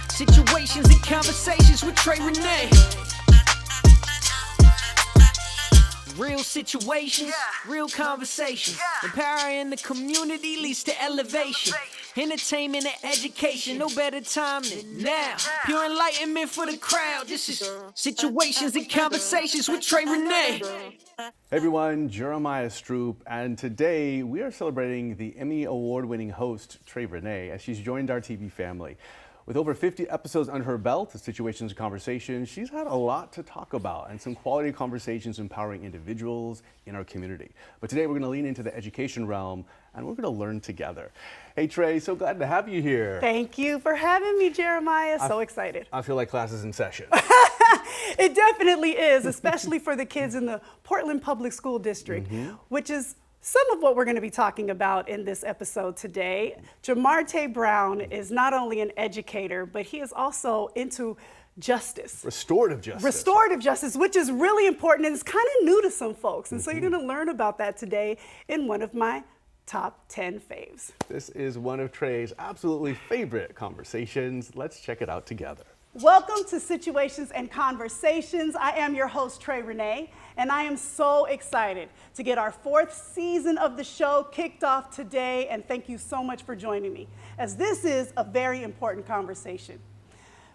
Situations and conversations with Trey Renee. Real situations, real conversations. Empowering the community leads to elevation. Entertainment and education, no better time than now. Pure enlightenment for the crowd. This is Situations and Conversations with Trey Renee. Hey everyone, Jeremiah Stroop, and today we are celebrating the Emmy Award-winning host, Trey Renee, as she's joined our TV family. With over 50 episodes under her belt of Situations and Conversations, she's had a lot to talk about and some quality conversations empowering individuals in our community. But today we're going to lean into the education realm and we're going to learn together. Hey Trey, so glad to have you here. Thank you for having me, Jeremiah. So excited. I feel like class is in session. It definitely is, especially for the kids in the Portland Public School District, which is some of what we're going to be talking about in this episode today. Jamartae Brown is not only an educator, but he is also into justice. Restorative justice. Restorative justice, which is really important and it's kind of new to some folks. And so you're going to learn about that today in one of my top 10 faves. This is one of Trey's absolutely favorite conversations. Let's check it out together. Welcome to Situations and Conversations. I am your host, Trey Renee, and I am so excited to get our 4th season of the show kicked off today, and thank you so much for joining me, as this is a very important conversation.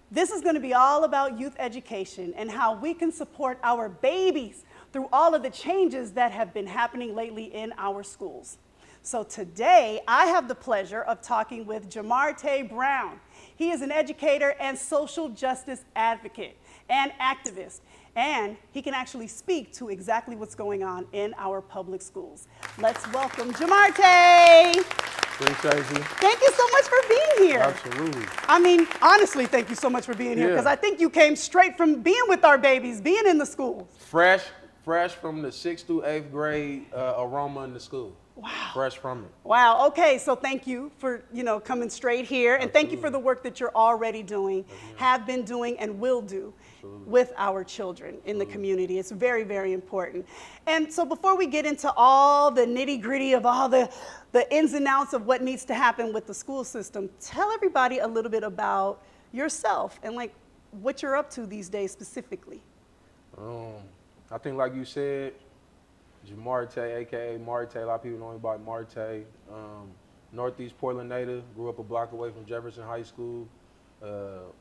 This is going to be all about youth education and how we can support our babies through all of the changes that have been happening lately in our schools. So today, I have the pleasure of talking with Jamartae Brown. He is an educator and social justice advocate and activist, and he can actually speak to exactly what's going on in our public schools. Let's welcome Jamartae. Appreciate you. Thank you so much for being here. Absolutely. I mean, honestly, thank you so much for being here, because I think you came straight from being with our babies, being in the schools. Fresh from the 6th through 8th grade aroma in the school. Wow. Fresh from it. Wow. Okay. So thank you for, coming straight here. And thank you for the work that you're already doing, have been doing, and will do with our children in the community. It's very, very important. And so before we get into all the nitty gritty of all the ins and outs of what needs to happen with the school system, tell everybody a little bit about yourself and like what you're up to these days specifically. I think like you said, Jamartae, aka Martae, a lot of people know me by Martae. Northeast Portland native, grew up a block away from Jefferson High School,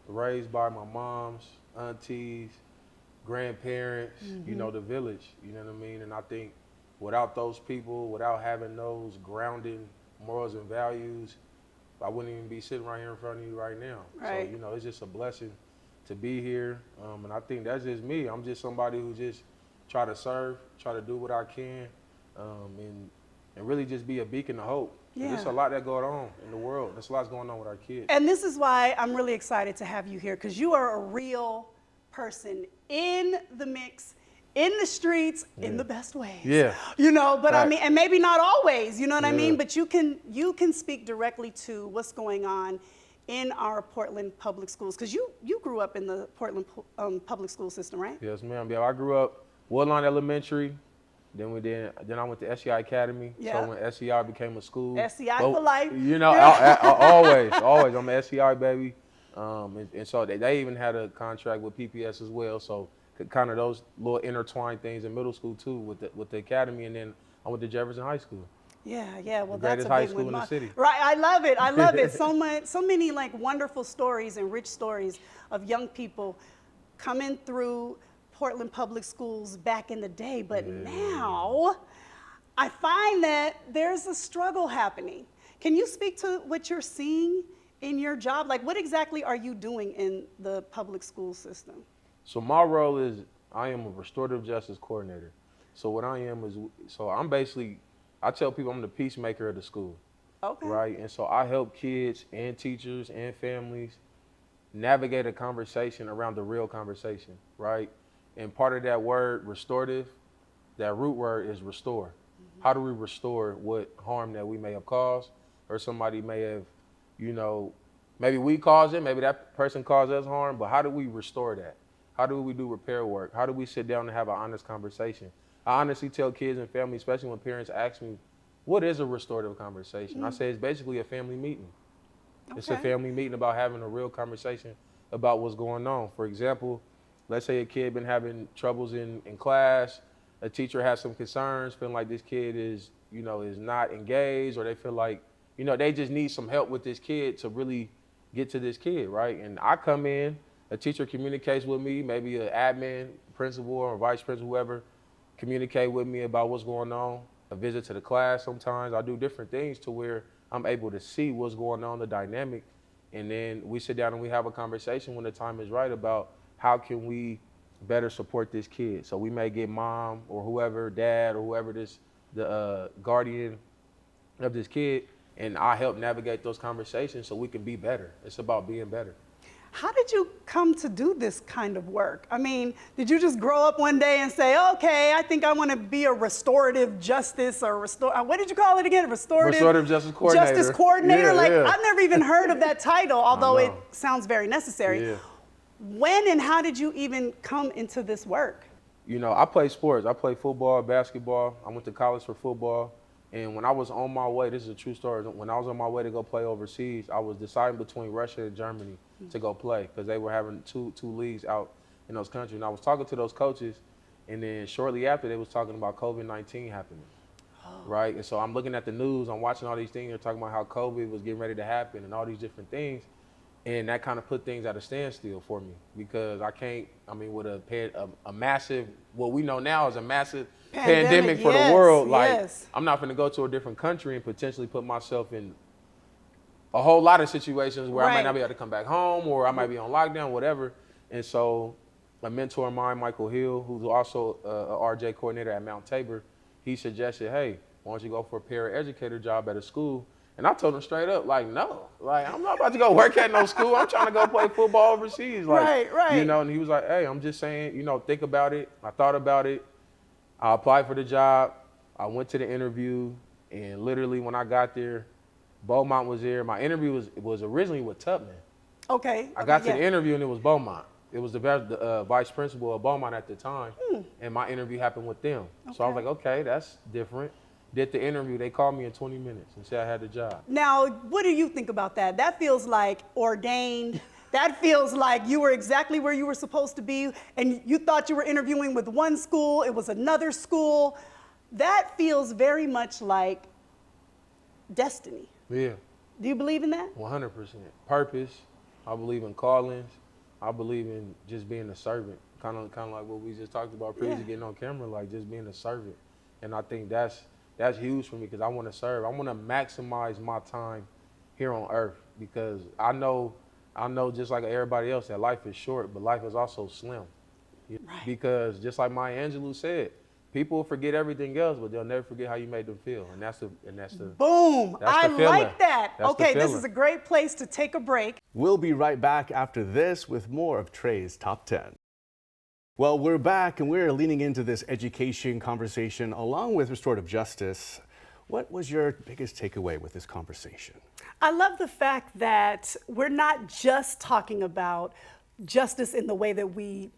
raised by my moms, aunties, grandparents, the village, you know what I mean? And I think without those people, without having those grounding morals and values, I wouldn't even be sitting right here in front of you right now. Right. So, it's just a blessing to be here. And I think that's just me. I'm just somebody who just try to serve, try to do what I can, and really just be a beacon of hope. Yeah. There's a lot that going on in the world. There's a lot going on with our kids. And this is why I'm really excited to have you here, because you are a real person in the mix, in the streets, in the best ways. Yeah. But Right. I mean, and maybe not always, you know what I mean? But you can speak directly to what's going on in our Portland public schools, because you grew up in the Portland public school system, right? Yes, ma'am. Yeah, I grew up Woodlawn Elementary. Then I went to SEI Academy. Yeah. So when SEI became a school. SEI for life. Always. I'm an SEI baby. And so they even had a contract with PPS as well. So kind of those little intertwined things in middle school too with the academy. And then I went to Jefferson High School. Yeah. Well, The that's greatest a high big school one. in the city. Right. I love it. So many like wonderful stories and rich stories of young people coming through Portland public schools back in the day, but now I find that there's a struggle happening. Can you speak to what you're seeing in your job? Like, what exactly are you doing in the public school system? So my role is I am a restorative justice coordinator. So what I am is, I tell people I'm the peacemaker of the school. Okay. Right? And so I help kids and teachers and families navigate a conversation around the real conversation, right? And part of that word, restorative, that root word is restore. How do we restore what harm that we may have caused or somebody may have, maybe we caused it, maybe that person caused us harm, but how do we restore that? How do we do repair work? How do we sit down and have an honest conversation? I honestly tell kids and families, especially when parents ask me, what is a restorative conversation? I say it's basically a family meeting. It's a Okay. family meeting about having a real conversation about what's going on. For example, let's say a kid been having troubles in class, a teacher has some concerns, feeling like this kid is, is not engaged, or they feel like, they just need some help with this kid to really get to this kid, right? And I come in, a teacher communicates with me, maybe an admin, principal, or vice principal, whoever, communicate with me about what's going on. A visit to the class sometimes. I do different things to where I'm able to see what's going on, the dynamic, and then we sit down and we have a conversation when the time is right about how can we better support this kid. So we may get mom or whoever, dad or whoever the guardian of this kid, and I help navigate those conversations so we can be better. It's about being better. How did you come to do this kind of work? I mean, did you just grow up one day and say, okay, I think I want to be a restorative justice or what did you call it again? Restorative justice coordinator. Justice coordinator? Yeah. I've never even heard of that title, although it sounds very necessary. Yeah. When and how did you even come into this work? I play sports. I play football, basketball. I went to college for football. And when I was on my way, this is a true story, when I was on my way to go play overseas, I was deciding between Russia and Germany to go play because they were having two leagues out in those countries. And I was talking to those coaches, and then shortly after, they was talking about COVID-19 happening, right? And so I'm looking at the news, I'm watching all these things, they're talking about how COVID was getting ready to happen and all these different things. And that kind of put things at a standstill for me because with a massive, what we know now is a massive pandemic for the world. I'm not going to go to a different country and potentially put myself in a whole lot of situations where I might not be able to come back home or I might be on lockdown, whatever. And so a mentor of mine, Michael Hill, who's also a RJ coordinator at Mount Tabor, he suggested, hey, why don't you go for a paraeducator job at a school? And I told him straight up, no, I'm not about to go work at no school. I'm trying to go play football overseas. Right. And he was like, hey, I'm just saying, think about it. I thought about it. I applied for the job. I went to the interview, and literally when I got there, Beaumont was there. My interview was originally with Tubman. Okay. I got to the interview, and it was Beaumont. It was the vice principal of Beaumont at the time, and my interview happened with them. Okay. So I was like, okay, that's different. Did the interview. They called me in 20 minutes and said I had the job. Now, what do you think about that? That feels like ordained. That feels like you were exactly where you were supposed to be, and you thought you were interviewing with one school, it was another school. That feels very much like destiny. Yeah. Do you believe in that? 100%. Purpose. I believe in callings. I believe in just being a servant. Kind of like what we just talked about previously, getting on camera, like just being a servant. And I think that's huge for me because I want to serve. I want to maximize my time here on earth because I know just like everybody else that life is short, but life is also slim. Right. Because just like Maya Angelou said, people will forget everything else, but they'll never forget how you made them feel. And that's the boom. I like that. That's okay, this is a great place to take a break. We'll be right back after this with more of Trey's Top 10. Well, we're back and we're leaning into this education conversation along with restorative justice. What was your biggest takeaway with this conversation? I love the fact that we're not just talking about justice in the way that we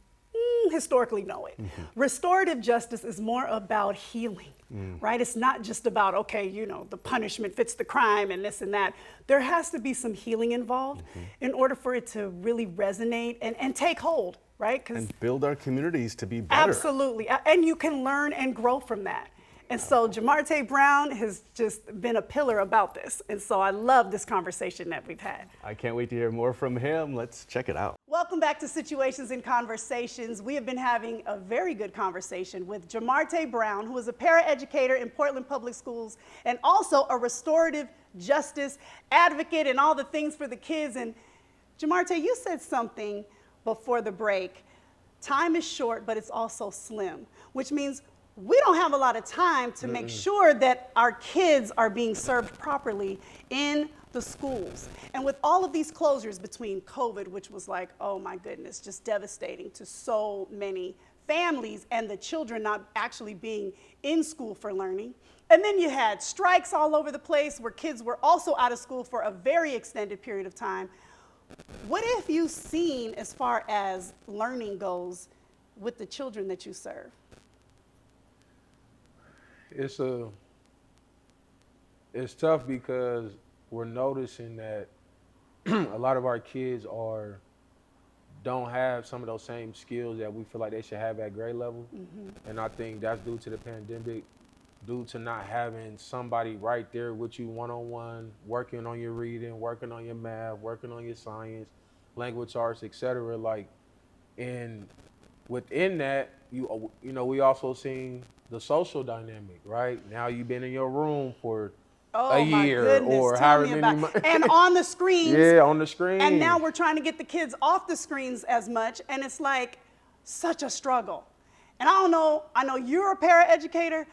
historically know it. Restorative justice is more about healing, right? It's not just about, okay, the punishment fits the crime and this and that. There has to be some healing involved in order for it to really resonate and take hold, right? And build our communities to be better. Absolutely, and you can learn and grow from that. And so Jamartae Brown has just been a pillar about this. And so I love this conversation that we've had. I can't wait to hear more from him. Let's check it out. Welcome back to Situations and Conversations. We have been having a very good conversation with Jamartae Brown, who is a paraeducator in Portland Public Schools and also a restorative justice advocate and all the things for the kids. And Jamartae, you said something before the break. Time is short, but it's also slim, which means we don't have a lot of time to make sure that our kids are being served properly in the schools. And with all of these closures between COVID, which was like, oh my goodness, just devastating to so many families and the children not actually being in school for learning. And then you had strikes all over the place where kids were also out of school for a very extended period of time. What have you seen as far as learning goes with the children that you serve? It's tough because we're noticing that a lot of our kids don't have some of those same skills that we feel like they should have at grade level. And I think that's due to the pandemic, due to not having somebody right there with you one-on-one, working on your reading, working on your math, working on your science, language arts, etc. Like, and within that, you know, we also seen the social dynamic, right? Now you've been in your room for a year goodness, or tell however me many about and on the screens. Yeah, on the screen. And now we're trying to get the kids off the screens as much, and it's like such a struggle. And I know you're a paraeducator.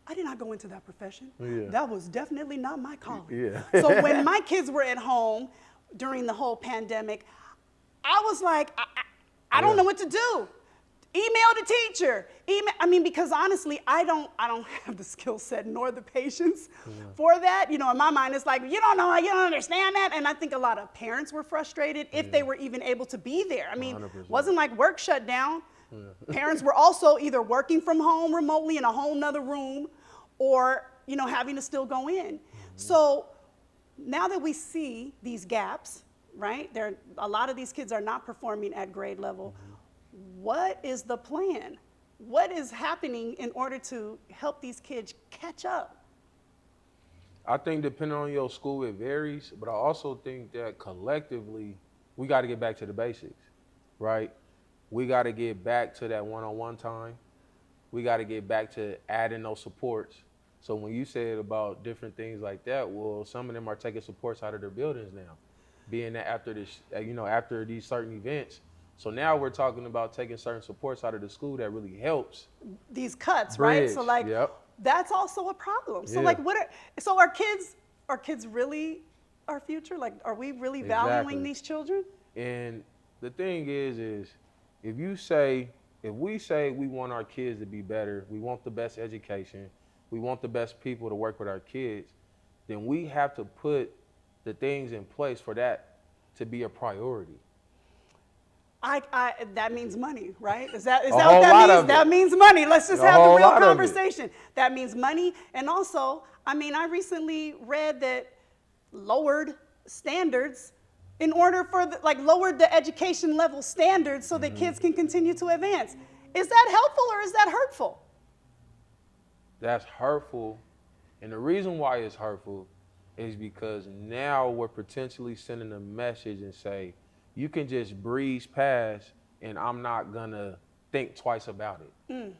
I did not go into that profession. Yeah. That was definitely not my calling. Yeah. So when my kids were at home during the whole pandemic, I was like, I don't know what to do. Email the teacher. Because honestly, I don't have the skill set nor the patience for that. You know, in my mind, it's like, you don't know, you don't understand that. And I think a lot of parents were frustrated if they were even able to be there. I mean, 100%. wasn't like work shut down. Parents were also either working from home remotely in a whole nother room or, you know, having to still go in. So now that we see these gaps, right, a lot of these kids are not performing at grade level. What is the plan? What is happening in order to help these kids catch up? I think depending on your school, it varies, but I also think that collectively, we got to get back to the basics, right? We got to get back to that one-on-one time. We got to get back to adding those supports. So when you said about different things like that, well, some of them are taking supports out of their buildings now, being that after this, after these certain events. So now we're talking about taking certain supports out of the school that really helps. These cuts, bridge, right? So like, that's also a problem. So like, so are kids really our future? Like, are we really valuing these children? And the thing is if we say we want our kids to be better, we want the best education, we want the best people to work with our kids, then we have to put the things in place for that to be a priority. That means money, right? Is that what that means? That means money. Let's just have the real conversation. That means money. And also, I recently read that lowered standards in order for lowered the education level standards so that kids can continue to advance. Is that helpful or is that hurtful? That's hurtful. And the reason why it's hurtful is because now we're potentially sending a message and say, you can just breeze past and I'm not gonna think twice about it.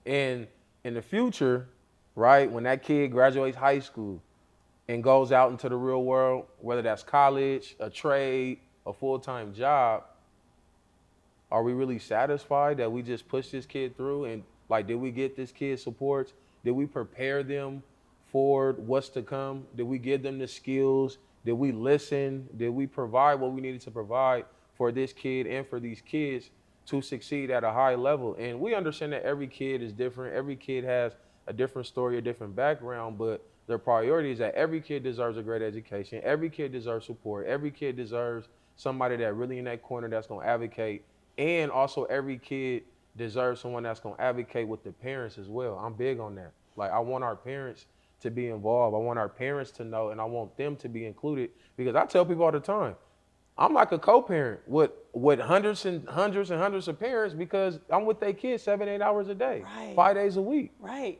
And in the future, right, when that kid graduates high school and goes out into the real world, whether that's college, a trade, a full-time job, are we really satisfied that we just pushed this kid through? And did we get this kid supports? Did we prepare them for what's to come? Did we give them the skills? Did we listen? Did we provide what we needed to provide for this kid and for these kids to succeed at a high level? And we understand that every kid is different. Every kid has a different story, a different background, but their priority is that every kid deserves a great education. Every kid deserves support. Every kid deserves somebody that really in that corner that's going to advocate. And also every kid deserves someone that's going to advocate with the parents as well. I'm big on that. I want our parents to be involved. I want our parents to know, and I want them to be included, because I tell people all the time, I'm like a co-parent with hundreds and hundreds and hundreds of parents because I'm with their kids 7-8 hours a day, 5 days a week. Right.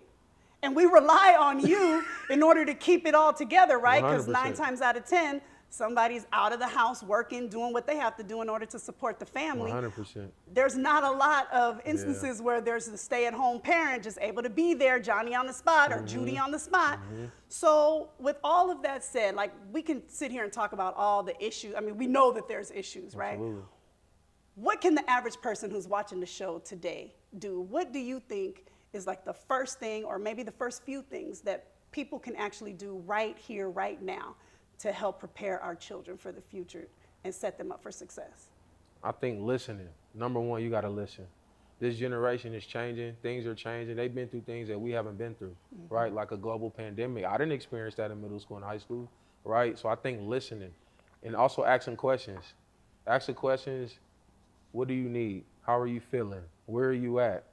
And we rely on you in order to keep it all together, right? Because 9 times out of 10, somebody's out of the house working, doing what they have to do in order to support the family. 100%. There's not a lot of instances where there's a stay-at-home parent just able to be there, Johnny on the spot or Judy on the spot. So with all of that said, we can sit here and talk about all the issues. We know that there's issues, right? Absolutely. What can the average person who's watching the show today do? What do you think is the first thing, or maybe the first few things that people can actually do right here, right now, to help prepare our children for the future and set them up for success? I think listening. Number one, you got to listen. This generation is changing. Things are changing. They've been through things that we haven't been through, right? Like a global pandemic. I didn't experience that in middle school and high school, right? So I think listening, and also asking questions. Asking questions, what do you need? How are you feeling? Where are you at?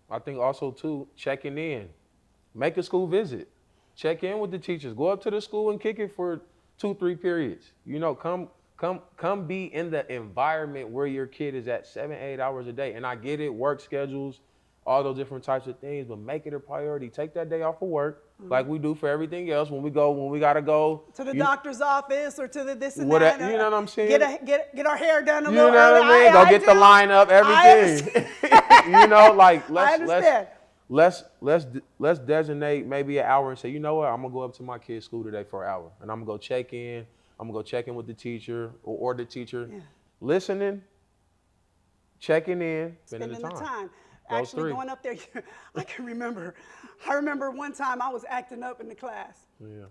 I think also, too, checking in. Make a school visit. Check in with the teachers. Go up to the school and kick it for 2-3 periods. You know, come be in the environment where your kid is at 7-8 hours a day. And I get it, work schedules, all those different types of things, but make it a priority. Take that day off of work, like we do for everything else. When we gotta go to the doctor's office or to the this and that. that. You know what I'm saying? Get our hair done a you little know early. what I mean? Go get the line up, everything. You know, like let's designate maybe an hour and say, you know what, I'm gonna go up to my kid's school today for an hour, and I'm gonna go check in. I'm gonna go check in with the teacher or the teacher, listening, checking in, spending the time. Actually going up there, I remember one time I was acting up in the class. Yeah.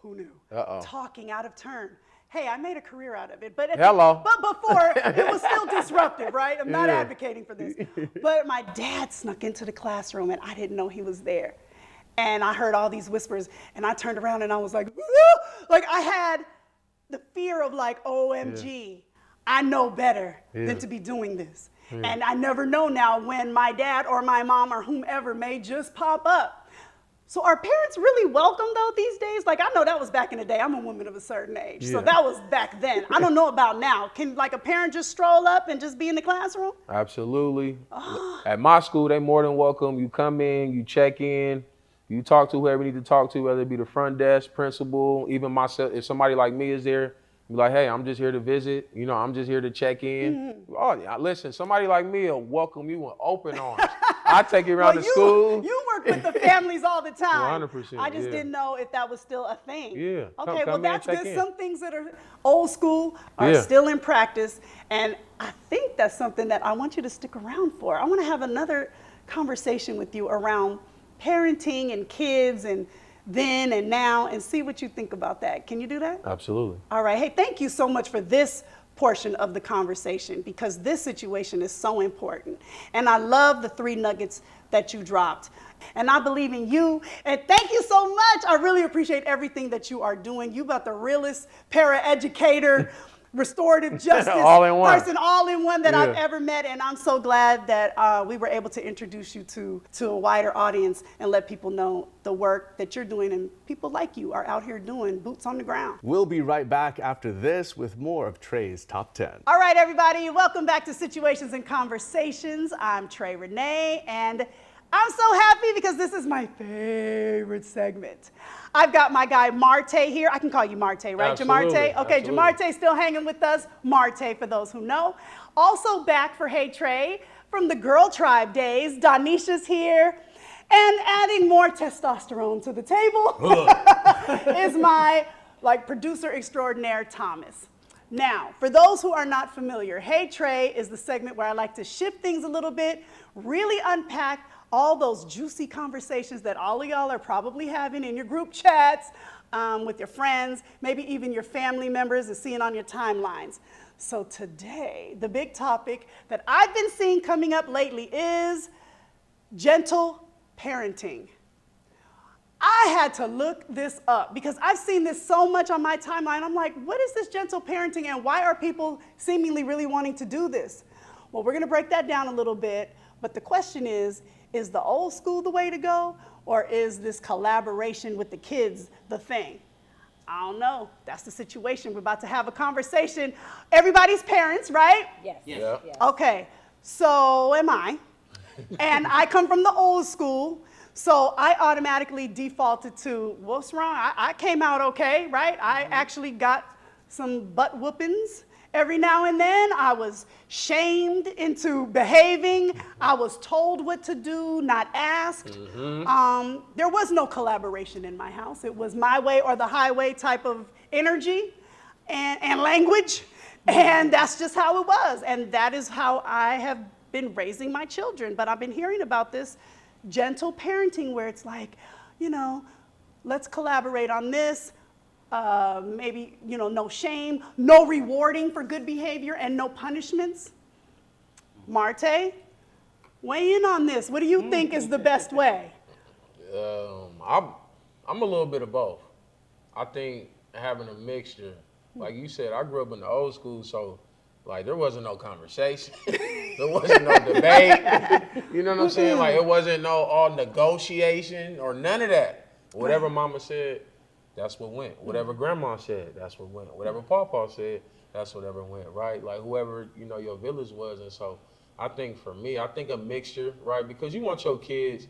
Who knew? Uh-oh. Talking out of turn. Hey, I made a career out of it. But before, it was still disruptive, right? I'm not advocating for this. But my dad snuck into the classroom and I didn't know he was there. And I heard all these whispers and I turned around and I was like, woo! Like I had the fear of like, OMG, I know better than to be doing this. And I never know now when my dad or my mom or whomever may just pop up. So are parents really welcome though these days? Like I know that was back in the day. I'm a woman of a certain age. So that was back then. I don't know about now. Can like a parent just stroll up and just be in the classroom? Absolutely. At my school, they more than welcome. You come in, you check in, you talk to whoever you need to talk to, whether it be the front desk, principal, even myself. If somebody like me is there, be like, hey, I'm just here to visit. You know, I'm just here to check in. Oh, yeah, listen, somebody like me will welcome you with open arms. I take you around the school. You work with the families all the time. 100%. I just didn't know if that was still a thing. Yeah. Okay, come that's in, good. Some things that are old school are still in practice. And I think that's something that I want you to stick around for. I want to have another conversation with you around parenting and kids and then and now and see what you think about that. Can you do that? Absolutely. All right. Hey, thank you so much for this portion of the conversation because this situation is so important. And I love the 3 nuggets that you dropped. And I believe in you. And thank you so much. I really appreciate everything that you are doing. You about the realest paraeducator, restorative justice person, all in one that I've ever met. And I'm so glad that we were able to introduce you to a wider audience and let people know the work that you're doing and people like you are out here doing boots on the ground. We'll be right back after this with more of Trey's Top 10. All right, everybody, welcome back to Situations and Conversations. I'm Trey Renee, and I'm so happy because this is my favorite segment. I've got my guy Jamartae here. I can call you Jamartae, right? Absolutely. Jamartae? Okay, Absolutely. Jamartae still hanging with us. Jamartae, for those who know. Also back for Hey Trey from the Girl Tribe days. Donisha's here. And adding more testosterone to the table is my producer extraordinaire, Thomas. Now, for those who are not familiar, Hey Trey is the segment where I like to shift things a little bit, really unpack all those juicy conversations that all of y'all are probably having in your group chats, with your friends, maybe even your family members and seeing on your timelines. So today, the big topic that I've been seeing coming up lately is gentle parenting. I had to look this up because I've seen this so much on my timeline. I'm like, what is this gentle parenting and why are people seemingly really wanting to do this? Well, we're gonna break that down a little bit, but the question is the old school the way to go, or is this collaboration with the kids the thing? I don't know. That's the situation. We're about to have a conversation. Everybody's parents, right? Yes. Yeah. Yes. Okay, so am I. And I come from the old school, so I automatically defaulted to, what's wrong? I came out okay, right? I actually got some butt whoopings. Every now and then, I was shamed into behaving. I was told what to do, not asked. There was no collaboration in my house. It was my way or the highway type of energy and language. And that's just how it was. And that is how I have been raising my children. But I've been hearing about this gentle parenting where it's like, you know, let's collaborate on this. Maybe, you know, no shame, no rewarding for good behavior, and no punishments. Jamartae, weigh in on this. What do you think is the best way? I'm a little bit of both. I think having a mixture, like you said, I grew up in the old school, so like there wasn't no conversation, there wasn't no debate. You know what I'm saying? Like it wasn't no all negotiation or none of that. Whatever Mama said. that's what went. Whatever grandma said, that's what went. Whatever Pawpaw said, that's whatever went, right? Like whoever, you know, your village was. And so I think for me, I think a mixture, right? Because you want your kids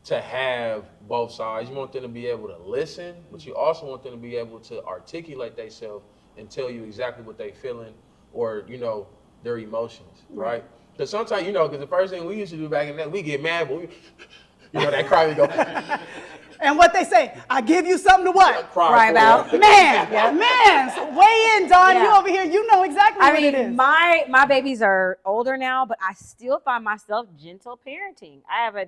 to have both sides. You want them to be able to listen, but you also want them to be able to articulate themselves and tell you exactly what they feeling or, you know, their emotions, right? Because sometimes, you know, because the first thing we used to do back in that, we get mad, but we, you know, that cry, we go. And what they say, I give you something to what? Cry about. Man, so weigh in, Dawn. You over here, you know exactly what it is. My babies are older now, but I still find myself gentle parenting.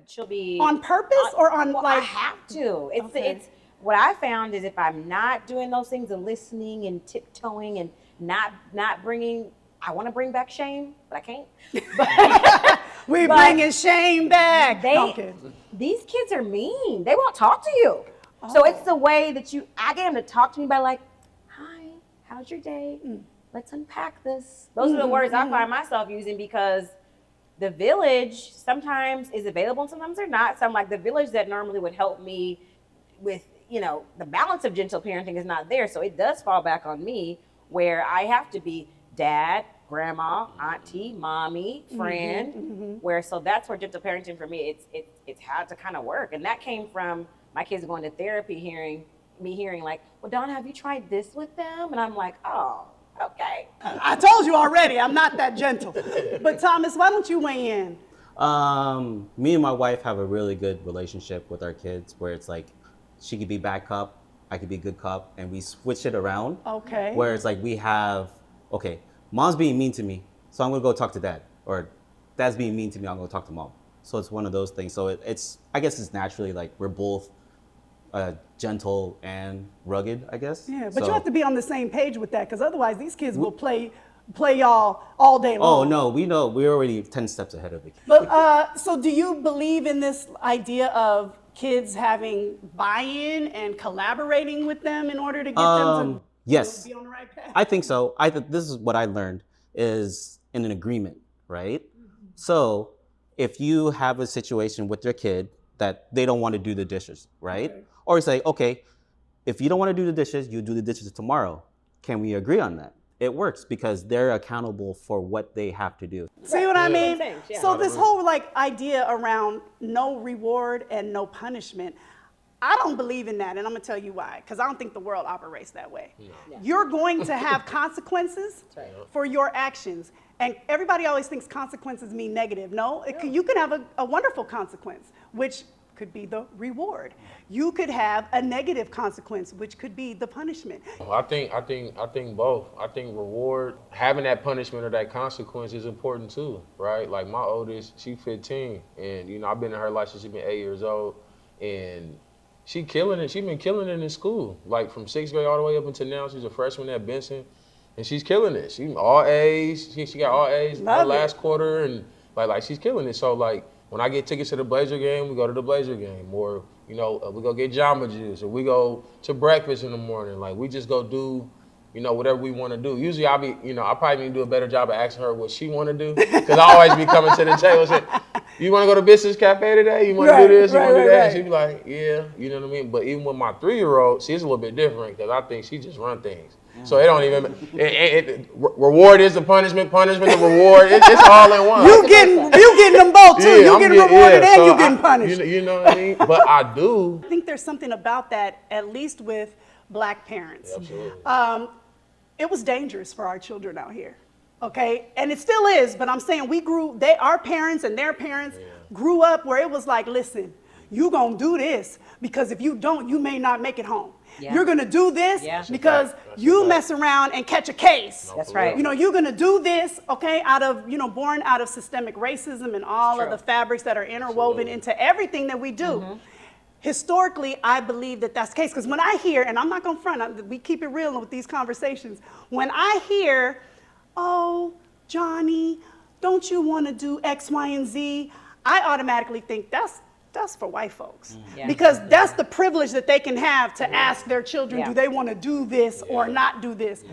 She'll be on purpose or on well, like? I have to. It's what I found is if I'm not doing those things and listening and tiptoeing and not bringing, I want to bring back shame, but I can't. We bringing shame back. These kids are mean. They won't talk to you. Oh. So it's the way that I get them to talk to me by like, hi, how's your day? Let's unpack this. Those are the words I find myself using because the village sometimes is available and sometimes they're not. So I'm like, the village that normally would help me with, you know, the balance of gentle parenting is not there. So it does fall back on me where I have to be dad, grandma, auntie, mommy, friend, so that's where gentle parenting for me, it's had to kind of work. And that came from my kids going to therapy, hearing like, well, Dawn, have you tried this with them? And I'm like, oh, okay. I told you already, I'm not that gentle. But Thomas, why don't you weigh in? Me and my wife have a really good relationship with our kids where it's like, she could be bad cop, I could be good cop, and we switch it around. Okay. Where it's like okay, mom's being mean to me, so I'm gonna go talk to dad. Or dad's being mean to me, I'm gonna talk to mom. So it's one of those things. So I guess it's naturally like we're both gentle and rugged, I guess. Yeah, but you have to be on the same page with that because otherwise these kids will play y'all all day long. Oh no, we know, we're already 10 steps ahead of the kids. But so do you believe in this idea of kids having buy-in and collaborating with them in order to get them to yes, be on the right path? I think so. This is what I learned is in an agreement, right? So if you have a situation with your kid that they don't want to do the dishes, right? Okay. Or you say, okay, if you don't want to do the dishes, you do the dishes tomorrow. Can we agree on that? It works because they're accountable for what they have to do. See what I mean? So this whole like idea around no reward and no punishment, I don't believe in that, and I'm gonna tell you why. Because I don't think the world operates that way. No. You're going to have consequences for your actions, and everybody always thinks consequences mean negative. No, you can have a wonderful consequence, which could be the reward. You could have a negative consequence, which could be the punishment. I think both. I think reward, having that punishment or that consequence is important too, right? Like my oldest, she's 15, and you know I've been in her life since she's been 8 years old, and she killing it. She's been killing it in school, like from 6th grade all the way up until now. She's a freshman at Benson, and she's killing it. She all A's. She got all A's her last quarter, and like she's killing it. So like when I get tickets to the Blazer game, we go to the Blazer game, or you know we go get Jamba Juice, or we go to breakfast in the morning. Like we just go do, you know, whatever we want to do. Usually I'll probably need to do a better job of asking her what she want to do, because I always be coming to the table and say, you want to go to Business Cafe today? You want to do this? You want to do that? She'd be like, yeah, you know what I mean? But even with my 3-year-old, she's a little bit different because I think she just run things. So it don't even, reward is the punishment the reward. It's all in one. You getting them both too. You getting rewarded and you getting punished. You know what I mean? But I do. I think there's something about that, at least with Black parents. Absolutely. It was dangerous for our children out here. Okay, and it still is, but I'm saying our parents and their parents grew up where it was like, listen, you gonna do this because if you don't, you may not make it home. Yeah. You're gonna do this because you mess around and catch a case. That's right. You know, you're gonna do this, okay, born out of systemic racism and all of the fabrics that are interwoven into everything that we do. Historically, I believe that that's the case, because when I hear, and I'm not gonna front, we keep it real with these conversations, when I hear, oh, Johnny, don't you want to do X, Y, and Z? I automatically think that's for white folks. Because that's the privilege that they can have to ask their children, do they want to do this or not do this?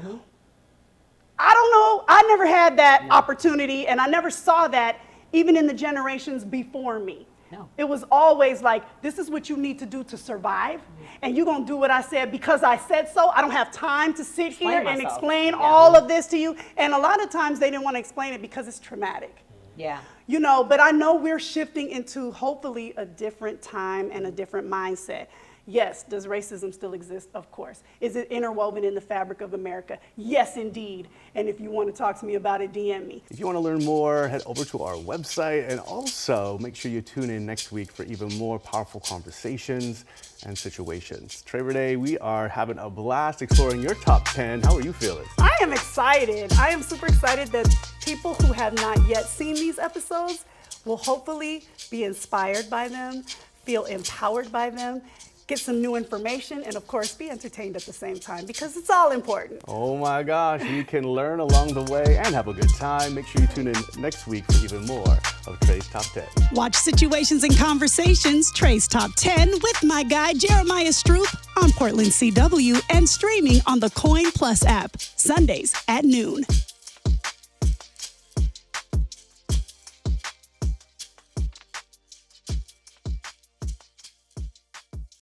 I don't know. I never had that opportunity, and I never saw that even in the generations before me. No. It was always like, this is what you need to do to survive, and you're gonna do what I said because I said so. I don't have time to sit here and explain all of this to you. And a lot of times they didn't want to explain it because it's traumatic. Yeah. You know, but I know we're shifting into hopefully a different time and a different mindset. Yes, does racism still exist? Of course. Is it interwoven in the fabric of America? Yes, indeed. And if you want to talk to me about it, DM me. If you want to learn more, head over to our website, and also make sure you tune in next week for even more powerful conversations and situations. Trey, Renee, we are having a blast exploring your top 10. How are you feeling? I am excited. I am super excited that people who have not yet seen these episodes will hopefully be inspired by them, feel empowered by them, get some new information, and of course be entertained at the same time, because it's all important. Oh my gosh, you can learn along the way and have a good time. Make sure you tune in next week for even more of Trey's Top 10. Watch Situations and Conversations, Trey's Top 10 with my guy Jamartae Brown on Portland CW and streaming on the Coin Plus app, Sundays at noon.